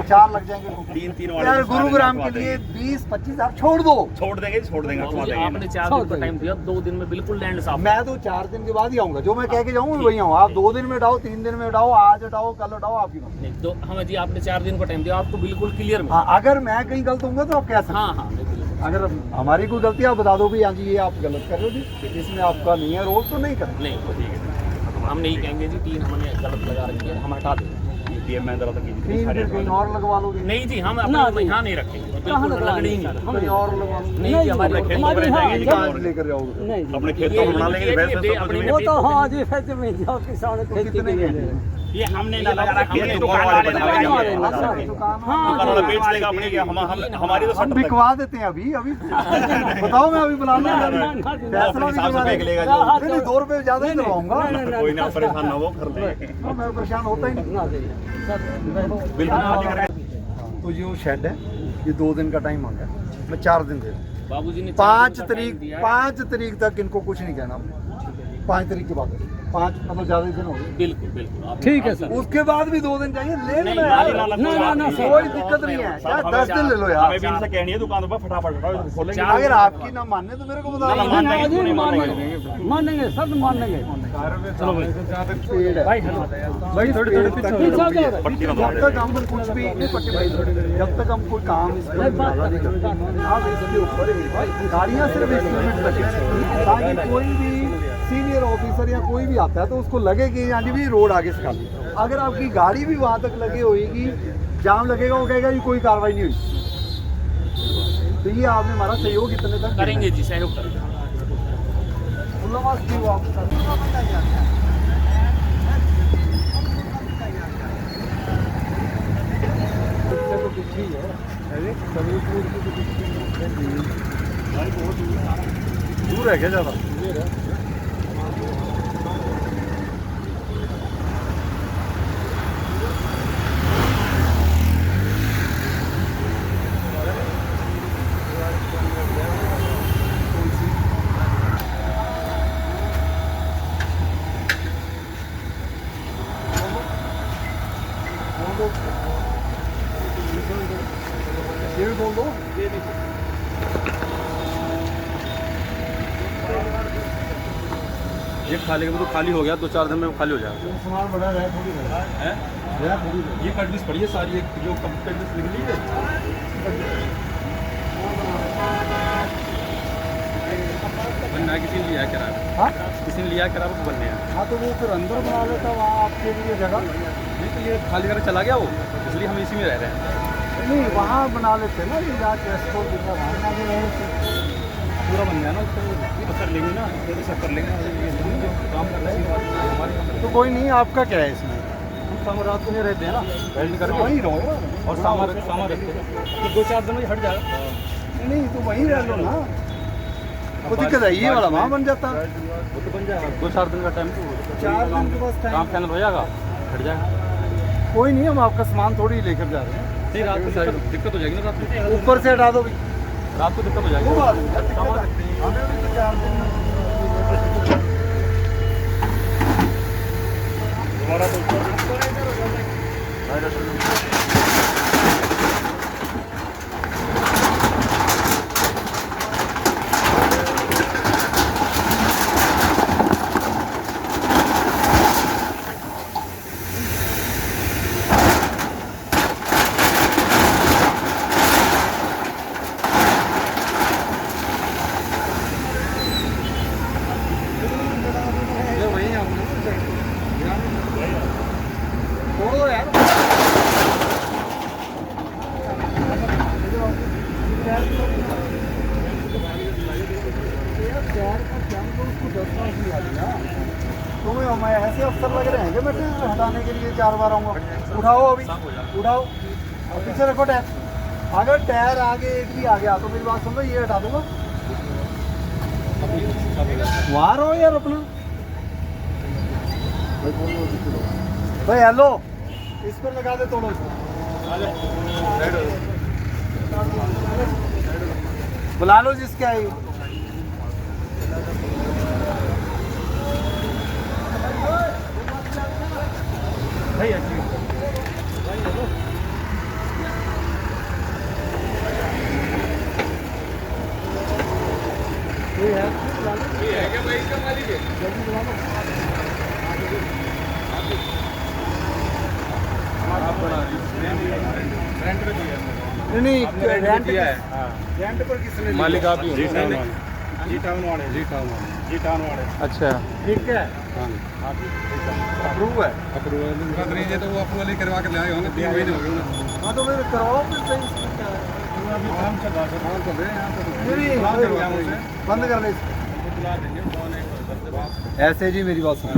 4 लग जाएंगे। 3 यार गुरुग्राम के लिए 20-25 हज़ार छोड़ दो। छोड़ देंगे हटवा देंगे। आपने 4 दिन का टाइम दिया, 2 दिन में बिल्कुल लैंड साफ। मैं तो 4 दिन के बाद ही आऊँगा, जो मैं कह के जाऊँ वही आऊँ। आप 2 दिन में उठाओ, 3 दिन में उठाओ, आज उठाओ, कल उठाओ, आपकी बात। नहीं तो हमें जी आपने 4 दिन का टाइम दिया, आपको बिल्कुल क्लियर में। हाँ, अगर मैं कहीं गलत होऊंगा तो आप कह सकते हैं। हाँ हाँ बिल्कुल। अगर हमारी कोई गलती आप बता दो भी, हाँ जी ये आप गलत कर रहे हो जी, इसमें आपका नहीं है रोल, तो नहीं कर। नहीं तो ठीक है, हम नहीं कहेंगे जी 3 हमने गलत लगा रखी है, हम हटा देंगे। मैं जरा तक 3 फिर कहीं और लगवा लोगे? नहीं जी हम अपने यहाँ नहीं रखेंगे, बिल्कुल लगनी ही नहीं। कहीं और लगवा लो। नहीं जी हमारे खेत में रह जाएंगे। कहाँ लेकर जाओगे? नहीं अपने खेतों में बना लेंगे। वो तो हाँ जी फिर जमीन जाओ किसान खेती के लिए। ये हमने ना लगा रखी है, दुकान वाले दुकान बेच देगा अपने क्या, हमारी तो हम बिकवा देते हैं अभी अभी बताओ, मैं अभी बुला लूंगा, फैसला भी करवा लेगा। नहीं 2 रुपए ज्यादा ही करवाऊंगा, कोई ना परेशान ना वो कर ले। मैं परेशान होता ही नहीं। बिल्कुल। तो ये वो शेड है, ये 2 दिन का टाइम आ गया, मैं 4 दिन दे दूँ। बाबूजी ने 5 तारीख तक इनको कुछ नहीं कहना, 5 तारीख के बाद 5 मतलब ज्यादा दिन हो गए। बिल्कुल ठीक है सर। उसके बाद भी 2 दिन चाहिए, ले लेना ना कोई दिक्कत नहीं है, चाहे 10 दिन ले लो यार। हमें भी इनसे कहनी है दुकान पर फटाफट खोलेंगे। अगर आपकी ना मानने तो मेरे को बता दो। मानेंगे सब मानेंगे। चलो भाई भाई थोड़ी पट्टी जब बता तक हम कुछ भी पट्टी भाई जब तक हम कोई काम इस पर नहीं करते, आप इसके ऊपर गाड़ियाँ सिर्फ इस लिमिट तक हैं, ताकि कोई भी सीनियर ऑफिसर या कोई भी आता है तो उसको लगे कि यानी भी रोड आगे से खाली। अगर आपकी गाड़ी भी वहाँ तक लगी होगी, जाम लगेगा, वो कहेगा कि कोई कार्रवाई नहीं हुई। तो ये आपने हमारा सहयोग इतने तक करेंगे जी, सहयोग करेंगे। दूर है क्या ज़्यादा? ये भी बोल दो। ये खाली तो खाली हो गया, 2-4 दिन में खाली हो जाएगा। सामान बड़ा रहा थोड़ी है, ये कटलिस पड़ी है सारी, एक जो कटलिस निकली है बनना है, किसी ने लिया किराया। हाँ किसी ने लिया किराया को बनने है। हाँ, तो वो फिर अंदर बना लेता वहाँ आपके लिए जगह। नहीं तो ये खाली करके चला गया वो, इसलिए हम इसी में रह रहे हैं। नहीं वहाँ बना लेते ना, ये जाके रेस्टोरेंट दिखा वहाँ बना के रह लेते। पूरा बन गया ना, उसको कर लेंगे ना, तो सब कर लेंगे, काम कर रहे हैं हमारे। तो कोई नहीं, आपका क्या है इसमें? हम शाम रात को नहीं रहते हैं ना, वेल्डिंग करके वहीं रहो और सामान रखते हैं, तो 2-4 दिन में हट जाएगा। नहीं तो वहीं रह लो ना, वो दिक्कत है, ये वाला वहाँ बन जाता। वो तो बन जाएगा, 2-4 दिन का टाइम, तो 4 दिन के पास काम टाइम। फाइनल हो जाएगा, हट जाएगा। कोई नहीं, हम आपका सामान थोड़ी ही लेकर जा रहे हैं। नहीं रात को दिक्कत हो जाएगी ना, रात में ऊपर से हटा दो भी, रात को दिक्कत हो जाएगी। वो बात नहीं, हमें भी तो 4 दिन छोड़ दो यार। तुम्हें मैं ऐसे अफसर लग रहे हैं कि मैं हटाने के लिए 4 बार आऊँगा। उठाओ अभी, उठाओ और पीछे रखो टायर। अगर टायर आगे एक भी आ गया तो मेरी बात सुन लो, ये हटा दूंगा। वहाँ रहो यार अपना। भाई हेलो, इस पर लगा दे, तोड़ो बुला लो जिसके आई। भाई नहीं रेंट दिया है, रेंट पर किसने? मालिक आप ही हो। जी टाउन वाले, जी टाउन वाले। अच्छा ठीक है, अप्रूव है। अप्रूवल नहीं है तो वो अप्रूवल ही करवा के ले आए होंगे, 3 महीने हो गए ना। हाँ तो मेरे करवाओ फिर सही। अभी काम चल रहा है, काम कर रहे हैं यहाँ पे। नहीं बंद कर ले, ऐसे जी मेरी बात सुनो।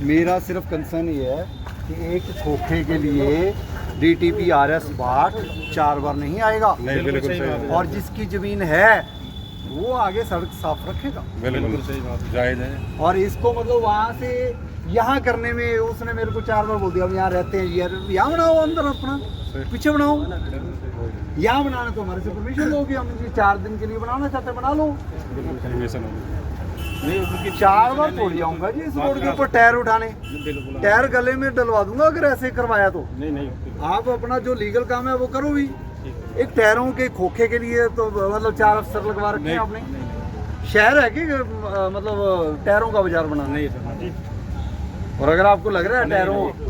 मेरा सिर्फ कंसर्न ये है कि एक खोखे के लिए DTP RS 4 बार नहीं आएगा। नहीं बिल्कुल सही बात और जिसकी ज़मीन है वो आगे सड़क साफ रखेगा। बिल्कुल सही बात जायज़ है। और इसको मतलब वहाँ से यहाँ करने में उसने मेरे को 4 बार बोल दिया, हम यहाँ रहते हैं यार, यहाँ बनाओ अंदर अपना, पीछे बनाओ। यहाँ बनाना तो हमारे से परमिशन लोगे, हम ये 4 दिन के लिए बनाना चाहते हैं बना लो। बिल्कुल परमिशन होगी। नहीं क्योंकि 4 बार थोड़ी आऊँगा जी इस रोड के ऊपर टायर उठाने, बिल्कुल टायर गले में डलवा दूंगा अगर ऐसे करवाया तो। नहीं आप अपना जो लीगल काम है वो करो भी। एक टायरों के खोखे के लिए तो मतलब 4 अफसर लगवा रखे हैं आपने। शहर है कि मतलब टायरों का बाजार बनाना। नहीं सर। और अगर आपको लग रहा है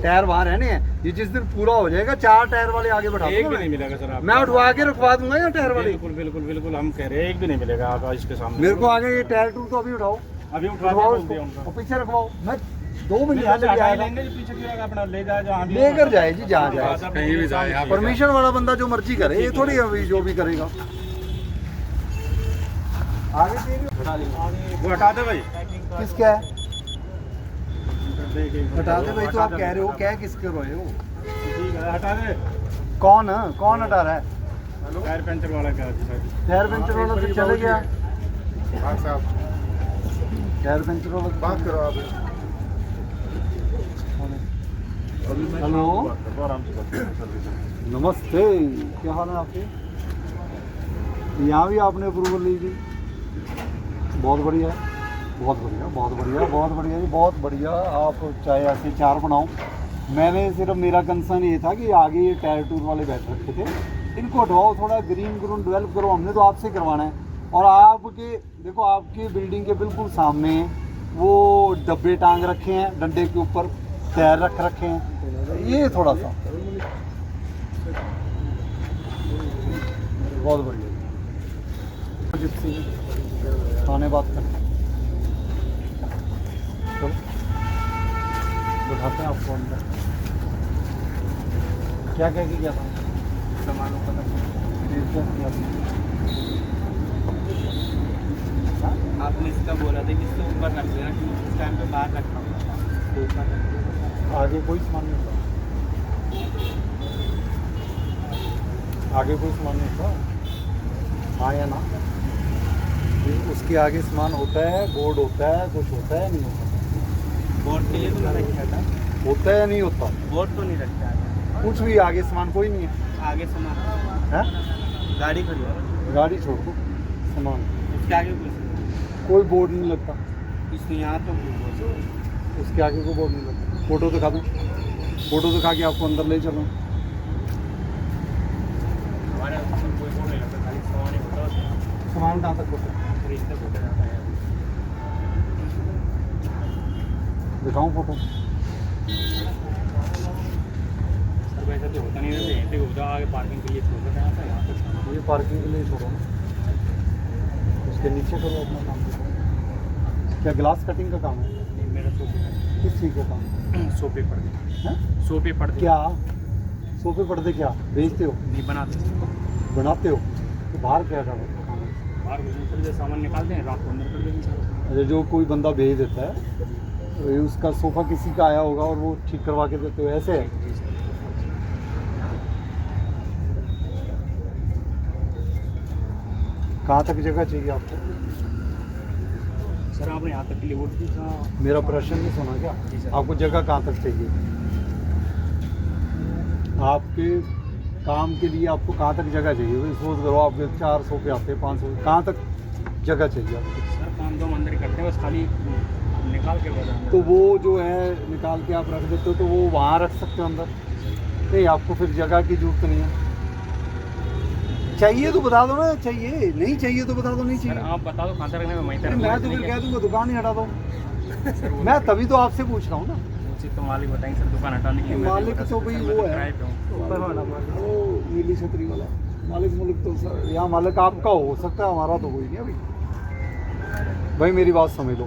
टायर वहाँ रहने हैं, ये जिस दिन पूरा हो जाएगा 4 टायर वाले आगे बैठा एक भी नहीं मिलेगा सर आपको। मैं उठवा के रखवा दूंगा या टायर वाले। बिल्कुल हम कह रहे हैं एक भी नहीं मिलेगा आप इसके सामने। मेरे को आगे ये टायर टूल तो अभी उठाओ, अभी उठवा उठवाओ के बोल दिया इसको उनको। और पीछे रखवाओ। मैं 2 मिनट यहाँ लेके आएगा, लेंगे जी, पीछे की अपना ले जाए जहाँ भी लेकर जाए जी जहाँ जाए। कहीं भी जाए आप परमिशन वाला बंदा जो मर्जी करे, ये थोड़ी अभी जो भी करेगा। आगे वो हटा दे भाई। किसका है? हटा दे भाई। तो आप कह रहे हो क्या किसके रहे हो? ठीक है हटा दे। कौन हटा रहा है? टायर पंचर वाला क्या है? टायर पंचर वाला तो चले गया। हाँ साहब टायर पंचर वाला बात करो आप। हेलो आराम से बात करो। नमस्ते, क्या हाल है आपके? यहाँ भी आपने अप्रूवल ली थी? बहुत बढ़िया है, बहुत बढ़िया, बहुत बढ़िया, बहुत बढ़िया जी, बहुत बढ़िया। आप चाहे ऐसे 4 बनाओ। मैंने सिर्फ मेरा कंसर्न ये था कि आगे ये टायर टूर वाले बैठ रखे थे, इनको हटवाओ, थोड़ा ग्रीन ग्रून डेवलप करो। हमने तो आपसे करवाना है। और आपके देखो, आपकी बिल्डिंग के बिल्कुल सामने वो डब्बे टांग रखे हैं, डंडे के ऊपर टायर रख रखे हैं, ये थोड़ा सा बहुत बढ़िया। खाने बात करते हैं, तो बैठाते हैं आपको अंदर। क्या कह के गया था? सामानों का आपने इसका बोला था कि इससे ऊपर रख देना, क्योंकि उस टाइम पे बाहर रखा हुआ था तो ऊपर रख देना। आगे कोई सामान नहीं था, आगे कोई सामान नहीं था। हाँ या ना? उसके आगे सामान होता है, बोर्ड होता है, कुछ होता है नहीं होता? बोर्ड के लिए तो नहीं रखा था। होता है या नहीं होता? बोर्ड तो नहीं रखा है। कुछ भी आगे सामान कोई नहीं है। आगे सामान हैं? गाड़ी खड़ी है, गाड़ी छोड़ दो, सामान उसके आगे कुछ कोई बोर्ड नहीं लगता। इसमें यहाँ तो बोर्ड उसके आगे कोई बोर्ड नहीं लगता। फोटो दिखा दूँ? फोटो दिखा के आपको अंदर ले चलूँ? हमारे कोई बोर्ड नहीं लगता, खाली सामान ही होता है। सामान कहाँ तक होता है? खरीद तक होता जाता है। दिखाऊँ फोटो? सर वैसा तो होता नहीं है, ऐसे होता आगे पार्किंग के लिए छोड़ देना था, यहाँ तक ये पार्किंग के लिए छोड़ो ना, उसके नीचे करो अपना काम। क्या ग्लास कटिंग का काम है? नहीं, मेरा सोफे किस चीज़ का काम? सोफे पर्दे, है? सोफे पर्दे क्या सोफे पर्दे क्या बेचते हो? नहीं बनाते। बनाते हो? तो बाहर क्या काम है? बाहर कुछ नहीं, सामान निकालते हैं, रात को अंदर कर देंगे सारा। अच्छा, जो कोई बंदा भेज देता है तो ये उसका सोफ़ा किसी का आया होगा और वो ठीक करवा के देते हो, ऐसे है? जी सर। कहाँ तक जगह चाहिए आपको? सर आपने यहाँ तक के लिए वोट दी था। मेरा प्रश्न नहीं सुना क्या? जी सर। आपको जगह कहाँ तक चाहिए? आपके काम के लिए आपको कहाँ तक जगह चाहिए? भाई सोच करो, आपके 4 सोफे आते हैं, 5 सोफे, कहाँ तक जगह चाहिए आपको? सर काम तो हम अंदर ही करते हैं, बस खाली निकाल के बता दें। तो वो जो है निकाल के आप रख देते हो, तो वो वहाँ रख सकते हो अंदर? नहीं, आपको फिर जगह की जरूरत नहीं है। चाहिए तो बता दो ना, चाहिए, नहीं चाहिए तो बता दो नहीं सर चाहिए। आप बता दो कहाँ तक रखने में, वहीं तक मैं तो फिर कह दूंगा दुकान ही हटा दो। मैं तभी तो आपसे पूछ रहा हूँ ना। उचित तो मालिक बताएंगे सर, दुकान हटाने के लिए। मालिक तो भाई वो है, वो नीली छतरी वाला मालिक। मुलिक तो यहाँ मालिक आपका हो सकता है, हमारा तो कोई नहीं अभी। भाई मेरी बात समझ लो,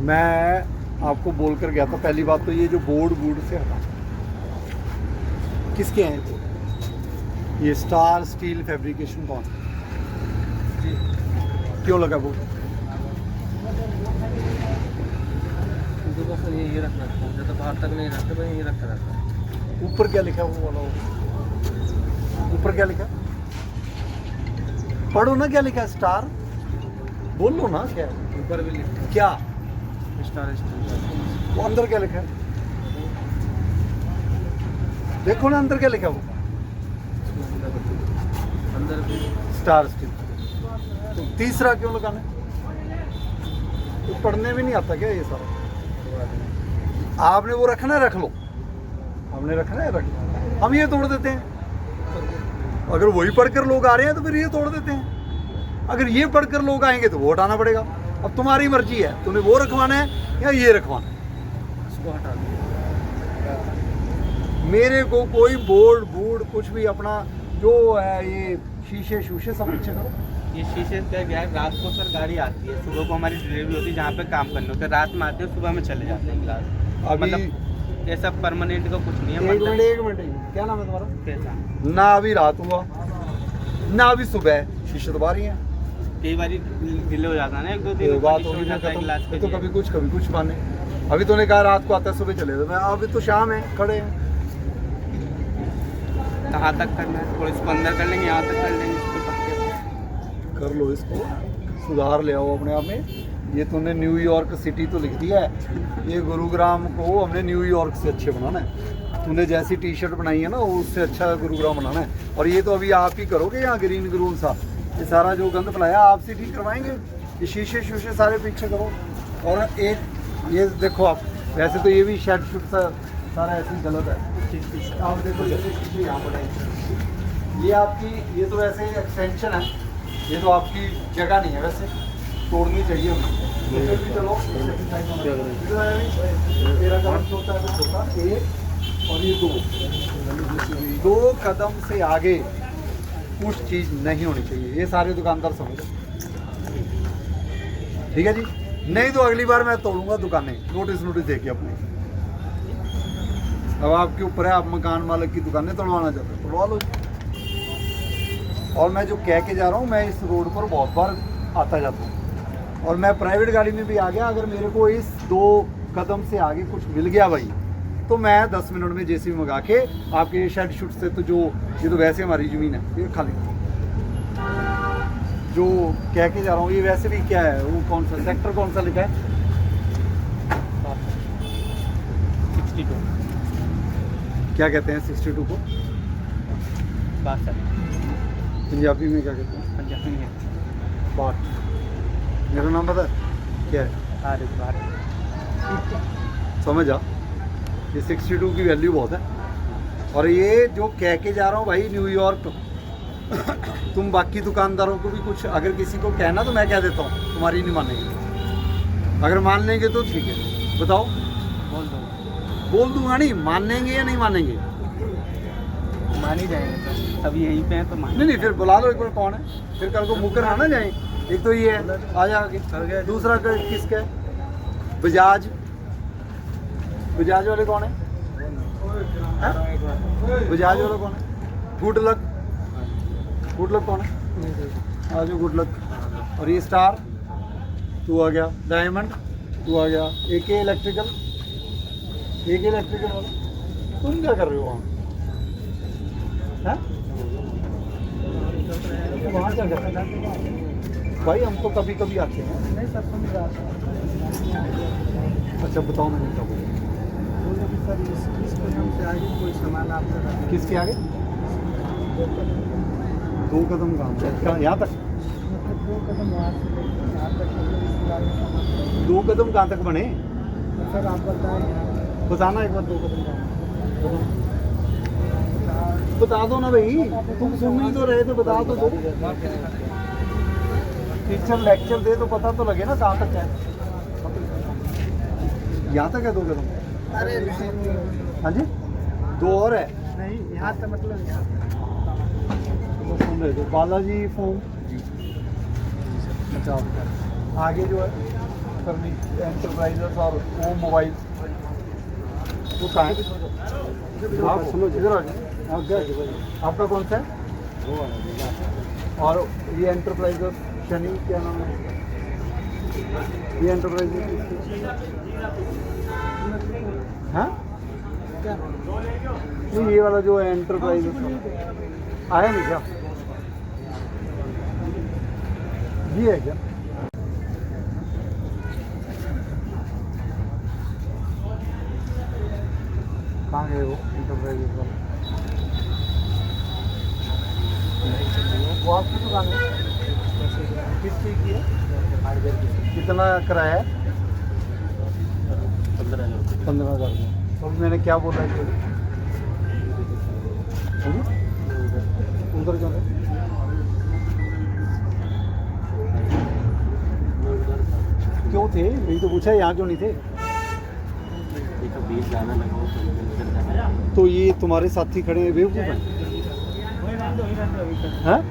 मैं आपको बोल कर गया था। पहली बात तो ये जो बोर्ड से हटा, किसके हैं तो? ये स्टार स्टील फैब्रिकेशन कौन? क्यों लगा बोर्ड? गाड़ी को फिर यही रखना था, ज़्यादा बाहर तक नहीं रखते, भाई यही रखा रहता है। ऊपर क्या लिखा है वो वाला? ऊपर क्या लिखा है? पढ़ो ना क्या लिखा है? स्टार बोलो ना क्या है? ऊपर भी लिखा क्या है स्टार स्टार। वो अंदर क्या लिखा है? देखो ना अंदर क्या लिखा है वो? अंदर भी स्टार स्टिल। तो तीसरा क्यों लगाना है? तो पढ़ने में नहीं आता क्या ये सारा? आपने वो रखना है रख लो, हमने रखना है रख लो। हम ये तोड़ देते हैं। अगर वही पढ़कर लोग आ रहे हैं तो फिर ये तोड़ देते हैं। अगर ये पढ़कर लोग आएंगे तो वो हटाना पड़ेगा। अब तुम्हारी मर्जी है, तुम्हें वो रखवाना है या ये रखवाना है। इसको हटा दो। मेरे को कोई बोर्ड बूड कुछ भी अपना जो है ये शीशे शूशे सब पीछे करो। ये शीशे का क्या है, रात को सर गाड़ी आती है, सुबह को हमारी डिलीवरी होती है जहाँ पे काम करने होते हैं, रात में आते हैं, सुबह में चले जाते हैं ग्लास। अभी मतलब ऐसा परमानेंट का कुछ नहीं है। एक मतलब मिनट क्या नाम है तुम्हारा? कैसा ना अभी रात हुआ ना अभी सुबह, शीशे तो बाहर ही हैं। कई बार डिले हो जाता है ना, एक दो तो दिन बात issue होगी हो ना जाता है ग्लास खत्म। के तो लिए। कभी कुछ माने। अभी तूने कहा रात को आता है सुबह चले जाते। अभी तो शाम है, खड़े हैं। कहाँ तक करना है? थोड़ा इसको अंदर कर लेंगे, यहाँ तक कर लेंगे, इसको पक्के कर लो इसको, सुधार ले आओ अपने आप में। ये तूने न्यूयॉर्क सिटी तो लिख दिया है, ये गुरुग्राम को हमने न्यूयॉर्क से अच्छे बनाना है। तूने जैसी टी शर्ट बनाई है ना उससे अच्छा गुरुग्राम बनाना है। और ये तो अभी आप ही करोगे यहाँ ग्रीन ग्रून सा, ये सारा जो गंद फैलाया आपसे ठीक करवाएंगे। ये शीशे शूशे सारे पीछे करो। और एक ये देखो आप, वैसे तो ये भी शेड शुड सारा ऐसे ही गलत है। आप देखो ये शीशे यहाँ पर ये आपकी, ये तो वैसे एक्सटेंशन है, ये तो आपकी जगह नहीं है, वैसे तोड़नी चाहिए हमें। फिर भी चलो तेरा कदम छोटा है तो छोटा, एक और ये दो कदम से आगे कुछ चीज़ नहीं होनी चाहिए। ये सारे दुकानदार समझो, ठीक है जी? नहीं तो अगली बार मैं तोड़ूंगा दुकानें, नोटिस देके अपने। अब आपके ऊपर है, आप मकान मालिक की दुकानें तोड़वाना चाहते हैं, तोड़वा लो। और मैं जो कह के जा रहा हूँ, मैं इस रोड पर बहुत बार आता जाता हूँ और मैं प्राइवेट गाड़ी में भी आ गया। अगर मेरे को इस 2 कदम से आगे कुछ मिल गया भाई, तो मैं 10 मिनट में जेसीबी मंगा के आपके शेड शूट से, तो जो ये तो वैसे हमारी ज़मीन है, ये खाली जो कह के जा रहा हूँ। ये वैसे भी क्या है, वो कौन सा सेक्टर कौन सा लिखा है? 62 क्या कहते हैं 62 को? 62 पंजाबी में क्या कहते हैं? पंजाबी में 62। मेरा नाम पता है क्या है? भारत। समझ आ, ये 62 की वैल्यू बहुत है। और ये जो कह के जा रहा हूँ भाई, न्यूयॉर्क, तुम बाकी दुकानदारों को भी कुछ अगर किसी को कहना तो मैं कह देता हूँ, तुम्हारी नहीं मानेंगे। अगर मान लेंगे तो ठीक है, बताओ। बोल दूंगा नहीं, मानेंगे या नहीं मानेंगे? मान ही जाएंगे, सब यहीं पे हैं तो मान। नहीं फिर बुला लो एक बार, कौन है? फिर कल को मुकर आना जाए। एक तो ये है, आ जा आगे। दूसरा किसका है? बजाज वाले कौन है? बजाज वाला कौन है? गुड लक कौन है? आ जाओ गुड लक। और ये स्टार तू आ गया, डायमंड तू आ गया, एके इलेक्ट्रिकल वाला। तुम क्या कर रहे हो वहाँ? वहाँ क्या कर रहे हो भाई? हम तो कभी कभी आते हैं। नहीं सर, समझ रहा था। अच्छा बताओ, मैंने क्या बोला? सर इसके नाम से आगे कोई सामान आपका किसके आगे? 2 कदम कहाँ? यहाँ तक 2 कदम वहाँ से यहाँ तक। 2 कदम कहाँ तक बने सर? आप बताना एक बार। 2 कदम कहाँ? बता दो ना भाई, तुम सुन ही तो रहे थे, बता तो दो। टीचर लेक्चर दे तो पता तो लगे ना कहाँ तक है। यहाँ तक है 2 कदम? अरे हाँ जी, 2 और है। नहीं यहाँ तक, मतलब यहाँ तक सुन रहे थे। बालाजी फोन। अच्छा, आगे जो है करनी एंटरप्राइजेस और वो मोबाइल, वो कहाँ है? आप सुनो, इधर आ जाए। आपका कौन सा है? और ये एंटरप्राइजेस शनि क्या नाम है? ये एंटरप्राइज हाँ नहीं, ये वाला जो है एंटरप्राइज आया नहीं क्या? ये है क्या? कहाँ गए वो एंटरप्राइज वाला? वो आपकी दुकान है? किस चीज़ की है? कितना किराया है? 15,000। तो मैंने क्या बोला है? उधर क्यों? क्यों थे? यही तो पूछा, यहाँ क्यों नहीं थे? तो ये तुम्हारे साथी खड़े हैं बेवकूफ़ हैं? हैं?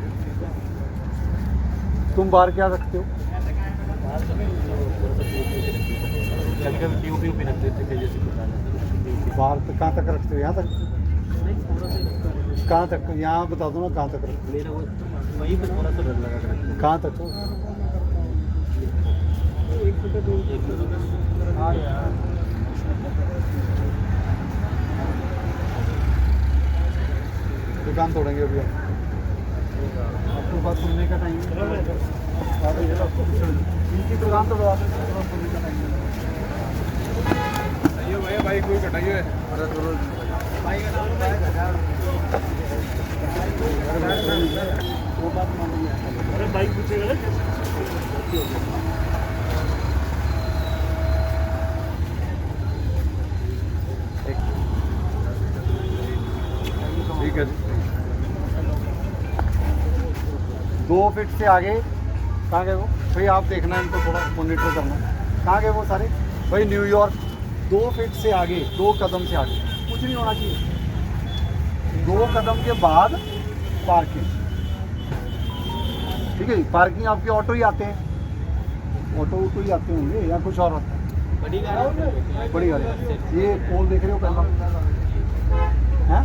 तुम बाहर क्या रखते हो? बाहर तक कहाँ तक रखते हो? यहाँ तक? कहाँ तक? यहाँ बता दो ना कहाँ तक रखते हो? वहीं पे थोड़ा सा डर लगा। कहाँ तक हो? हाँ यार, दुकान तोड़ेंगे अभी आपको बात सुनने का टाइम इनकी दुकान तोड़वा सुनने का टाइम भाई कोई कटाइए वो बात मालूम है। अरे बाइक पूछेगा ठीक है। 2 फीट से आगे कहाँ गए वो भाई? आप देखना इनको, थोड़ा मॉनिटर करना। कहाँ गए वो सारे भाई? न्यूयॉर्क 2 फीट से आगे, 2 कदम से आगे कुछ नहीं होना चाहिए। 2 कदम के बाद पार्किंग, ठीक है जी। पार्किंग आपके ऑटो ही आते हैं, ऑटो ही आते होंगे या कुछ और आता है? बड़ी गाड़ी, बड़ी गाड़ी। ये पोल देख रहे हो पहला है,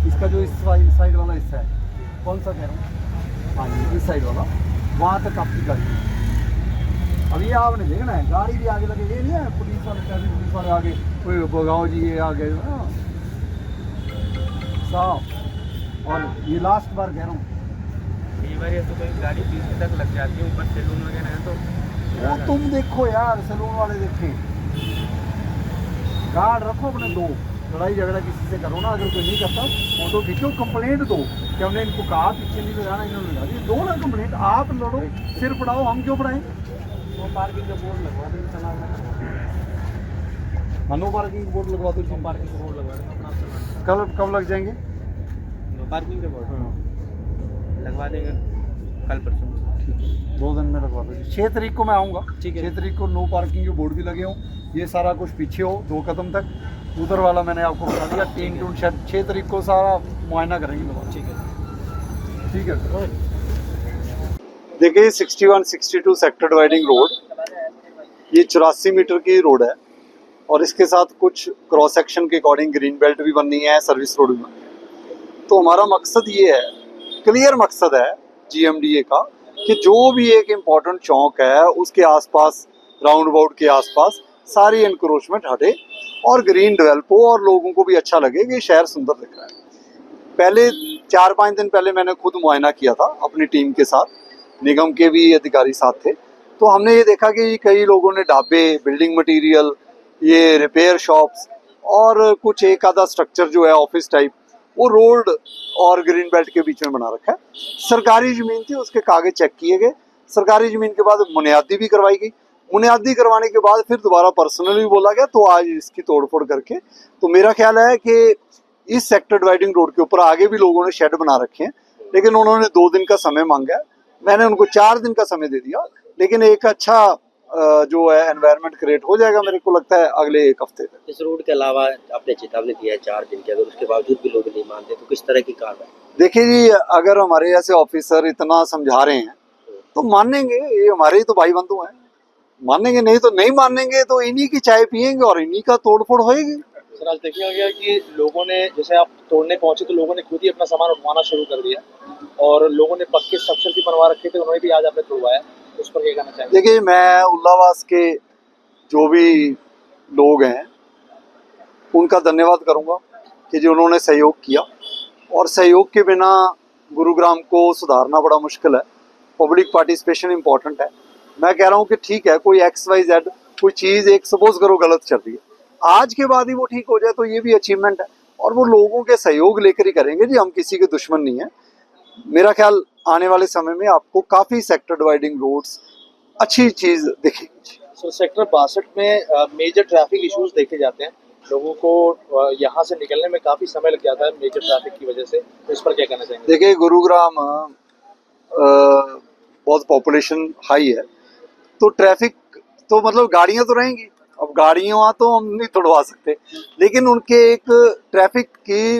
इसका जो इस साइड वाला हिस्सा है, कौन सा कह रहा हूँ? हाँ ये इस साइड वाला, वहाँ तक आपकी गाड़ी है। अब ये आपने देखना है, गाड़ी भी आगे लगे, ये नहीं है पुलिस वाले, ट्रैफिक पुलिस वाले आगे, कोई भगाओ जी ये आगे साफ। और ये लास्ट बार कह रहा हूँ, कई बार तो कोई गाड़ी पीछे तक लग जाती है, ऊपर सैलून वगैरह है तो वो तुम देखो यार, सैलून वाले देखें। गार्ड रखो अपने 2, लड़ाई झगड़ा किसी से करो ना, अगर कोई नहीं करता फोटो खींचो, कंप्लेंट दो कि हमने इनको कहा पीछे नहीं ले जाना, इन्होंने लगा दी। दो ना कंप्लेंट, आप लड़ो, सिर पढ़ाओ, हम क्यों पढ़ाएं? वो पार्किंग का बोर्ड लगवा दें, नो पार्किंग बोर्ड लगवा दो। पार्किंग का बोर्ड लगवा दें, अपना कब लग जाएंगे? नो पार्किंग के बोर्ड लगवा देंगे कल परसों। 2 दिन में लगवा दो। 6 तारीख को मैं आऊँगा। ठीक है। 6 तारीख को नो पार्किंग के बोर्ड भी लगे हों, ये सारा कुछ पीछे हो 2 कदम तक। उधर वाला मैंने आपको बता दिया, टीन टून शायद 6 तारीख को सारा मुआयना करेंगे दोबारा। ठीक है, ठीक है। देखिए 61-62 सेक्टर डिवाइडिंग रोड, ये 84 मीटर की रोड है और इसके साथ कुछ क्रॉस सेक्शन के अकॉर्डिंग ग्रीन बेल्ट भी बननी है, सर्विस रोड भी बननी है। तो हमारा मकसद ये है, क्लियर मकसद है GMDA का, कि जो भी एक इम्पॉर्टेंट चौक है उसके आसपास, राउंड अबाउट के आसपास सारी एनक्रोचमेंट हटे और ग्रीन डेवलप हो और लोगों को भी अच्छा लगे कि शहर सुंदर दिख रहा है। पहले 4-5 दिन पहले मैंने खुद मुआयना किया था अपनी टीम के साथ, निगम के भी अधिकारी साथ थे। तो हमने ये देखा कि कई लोगों ने ढाबे, बिल्डिंग मटेरियल, ये रिपेयर शॉप्स और कुछ एक आधा स्ट्रक्चर जो है ऑफिस टाइप, वो रोड और ग्रीन बेल्ट के बीच में बना रखा है। सरकारी ज़मीन थी, उसके कागज चेक किए गए, सरकारी ज़मीन के बाद बुनियादी भी करवाई गई। बुनियादी करवाने के बाद फिर दोबारा पर्सनली बोला गया, तो आज इसकी तोड़फोड़ करके, तो मेरा ख्याल है कि इस सेक्टर डिवाइडिंग रोड के ऊपर आगे भी लोगों ने शेड बना रखे हैं, लेकिन उन्होंने 2 दिन का समय मांगा है, मैंने उनको 4 दिन का समय दे दिया। लेकिन एक अच्छा जो है एनवायरनमेंट क्रिएट हो जाएगा मेरे को लगता है अगले 1 हफ्ते में। इस रोड के अलावा आपने चेतावनी दिया है 4 दिन की, अगर उसके बावजूद भी लोग नहीं मानते तो किस तरह की कार्रवाई? देखिए जी, अगर हमारे ऐसे ऑफिसर इतना समझा रहे हैं तो मानेंगे, ये हमारे ही तो भाई बंधु हैं, मानेंगे, नहीं तो नहीं मानेंगे, तो इन्हीं की चाय पियेंगे और इन्हीं का तोड़फोड़ होएगी। सर आज देखिए गया कि लोगों ने, जैसे आप तोड़ने पहुंचे तो लोगों ने खुद ही अपना सामान उठवाना शुरू कर दिया और लोगों ने पक्के स्ट्रक्चर भी बनवा रखे थे, उन्होंने भी आज आपने तोड़वाया। उस पर क्या कहना चाहेंगे? देखिए, मैं उल्लावास के जो भी लोग हैं उनका धन्यवाद करूंगा कि जो उन्होंने सहयोग किया, और सहयोग के बिना गुरुग्राम को सुधारना बड़ा मुश्किल है। पब्लिक पार्टिसिपेशन इंपॉर्टेंट है। मैं कह रहा हूँ कि ठीक है, कोई XYZ कोई चीज़ एक सपोज करो गलत चल रही है, आज के बाद ही वो ठीक हो जाए तो ये भी अचीवमेंट है, और वो लोगों के सहयोग लेकर ही करेंगे जी। हम किसी के दुश्मन नहीं है। मेरा ख्याल आने वाले समय में आपको काफ़ी सेक्टर डिवाइडिंग रोड्स अच्छी चीज़ दिखेगी। सो सेक्टर 62 में मेजर ट्रैफिक इश्यूज देखे जाते हैं। लोगों को यहाँ से निकलने में काफ़ी समय लग जाता है मेजर ट्रैफिक की वजह से, तो इस पर क्या कहना चाहेंगे? देखिए, गुरुग्राम बहुत पॉपुलेशन हाई है, तो ट्रैफिक तो मतलब गाड़ियाँ तो रहेंगी। अब गाड़ियाँ तो हम नहीं तोड़वा सकते, लेकिन उनके एक ट्रैफिक की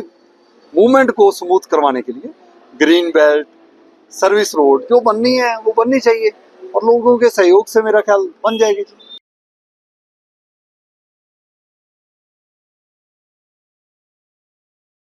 मूवमेंट को स्मूथ करवाने के लिए ग्रीन बेल्ट, सर्विस रोड जो बननी है वो बननी चाहिए, और लोगों के सहयोग से मेरा ख्याल बन जाएगी।